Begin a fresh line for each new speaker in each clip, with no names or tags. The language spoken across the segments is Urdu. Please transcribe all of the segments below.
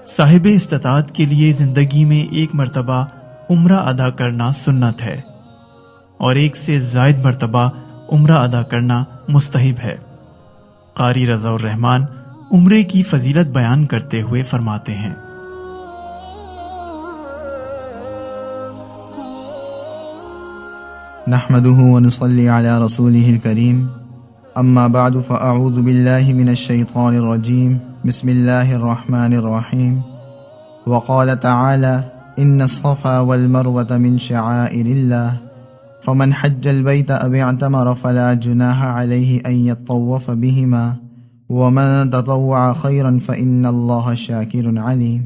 صاحب استطاعت کے لیے زندگی میں ایک مرتبہ عمرہ ادا کرنا سنت ہے اور ایک سے زائد مرتبہ عمرہ ادا کرنا مستحب ہے۔ قاری رضا الرحمن عمرے کی فضیلت بیان کرتے ہوئے فرماتے ہیں،
نحمده ونصلي على رسوله الكريم اما بعد فاعوذ بالله من الشيطان الرجيم بسم الله الرحمن الرحيم وقال تعالى ان الصفا والمروة من شعائر الله فمن حج البيت او اعتمر فلا جناح عليه ان يطوف بهما ومن تطوع خيرا فان الله شاكر عليم۔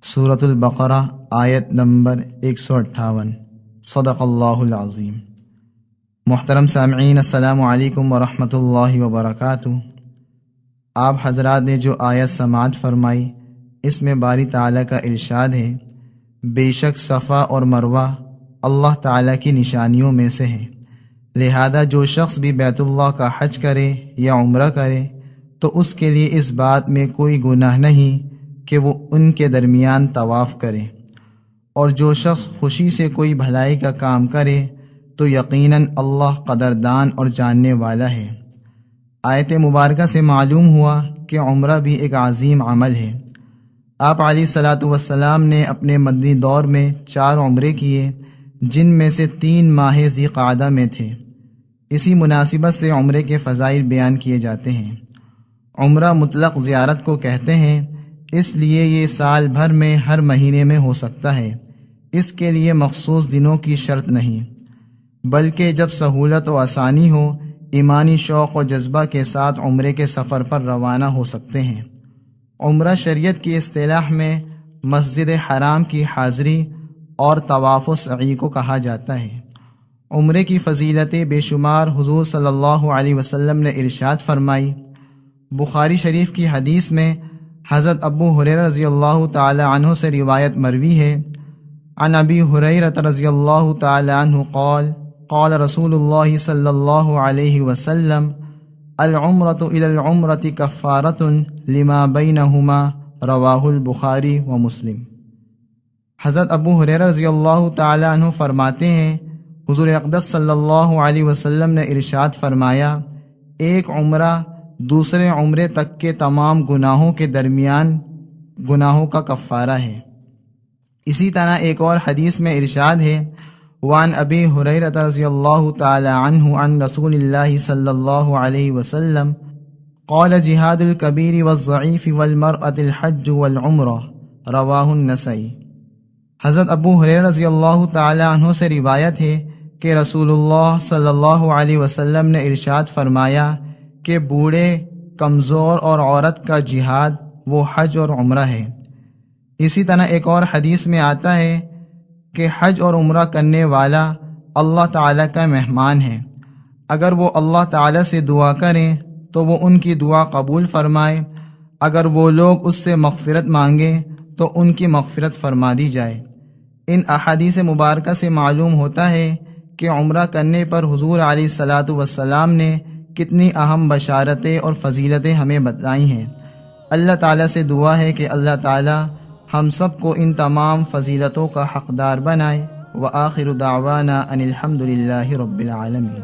سورة البقرہ آیت نمبر 158۔ صدق اللہ العظیم۔ محترم سامعین، السلام علیکم ورحمۃ اللہ وبرکاتہ۔ آپ حضرات نے جو آیت سماعت فرمائی، اس میں باری تعالیٰ کا ارشاد ہے، بے شک صفا اور مروہ اللہ تعالیٰ کی نشانیوں میں سے ہیں، لہذا جو شخص بھی بیت اللہ کا حج کرے یا عمرہ کرے تو اس کے لیے اس بات میں کوئی گناہ نہیں کہ وہ ان کے درمیان طواف کرے، اور جو شخص خوشی سے کوئی بھلائی کا کام کرے تو یقیناً اللہ قدردان اور جاننے والا ہے۔ آیت مبارکہ سے معلوم ہوا کہ عمرہ بھی ایک عظیم عمل ہے۔ آپ علیہ الصلاۃ والسلام نے اپنے مدنی دور میں 4 عمرے کیے، جن میں سے 3 ماہ ذی قعدہ میں تھے۔ اسی مناسبت سے عمرے کے فضائل بیان کیے جاتے ہیں۔ عمرہ مطلق زیارت کو کہتے ہیں، اس لیے یہ سال بھر میں ہر مہینے میں ہو سکتا ہے، اس کے لیے مخصوص دنوں کی شرط نہیں، بلکہ جب سہولت و آسانی ہو، ایمانی شوق و جذبہ کے ساتھ عمرے کے سفر پر روانہ ہو سکتے ہیں۔ عمرہ شریعت کی اصطلاح میں مسجد حرام کی حاضری اور طواف و سعی کو کہا جاتا ہے۔ عمرے کی فضیلتیں بے شمار حضور صلی اللہ علیہ وسلم نے ارشاد فرمائی۔ بخاری شریف کی حدیث میں حضرت ابو ہریرہ رضی اللہ تعالی عنہ سے روایت مروی ہے، عن ابی ہریرہ رضی اللہ تعالی عنہ قال قال رسول اللہ صلی اللہ علیہ وسلم العمرۃ الی العمرۃ کفارۃ لما بینہما، رواہ البخاری و مسلم۔ حضرت ابو ہریرہ رضی اللہ تعالی عنہ فرماتے ہیں، حضور اقدس صلی اللہ علیہ وسلم نے ارشاد فرمایا، ایک عمرہ دوسرے عمرے تک کے تمام گناہوں کے درمیان گناہوں کا کفارہ ہے۔ اسی طرح ایک اور حدیث میں ارشاد ہے، وعن ابی ہریرہ رضی اللہ تعالی عنہ عن رسول اللہ صلی اللہ علیہ وسلم قال جہاد الکبیر والضعیف والمرأة الحج والعمرہ، رواہ النسائی۔ حضرت ابو ہریرہ رضی اللہ تعالی عنہ سے روایت ہے کہ رسول اللہ صلی اللہ علیہ وسلم نے ارشاد فرمایا کہ بوڑھے، کمزور اور عورت کا جہاد وہ حج اور عمرہ ہے۔ اسی طرح ایک اور حدیث میں آتا ہے کہ حج اور عمرہ کرنے والا اللہ تعالیٰ کا مہمان ہے، اگر وہ اللہ تعالیٰ سے دعا کریں تو وہ ان کی دعا قبول فرمائے، اگر وہ لوگ اس سے مغفرت مانگیں تو ان کی مغفرت فرما دی جائے۔ ان احادیث مبارکہ سے معلوم ہوتا ہے کہ عمرہ کرنے پر حضور علیہ الصلاۃ والسلام نے کتنی اہم بشارتیں اور فضیلتیں ہمیں بتائی ہیں۔ اللہ تعالیٰ سے دعا ہے کہ اللہ تعالیٰ ہم سب کو ان تمام فضیلتوں کا حقدار بنائے۔ وآخر دعوانا ان الحمد للہ رب العالمین۔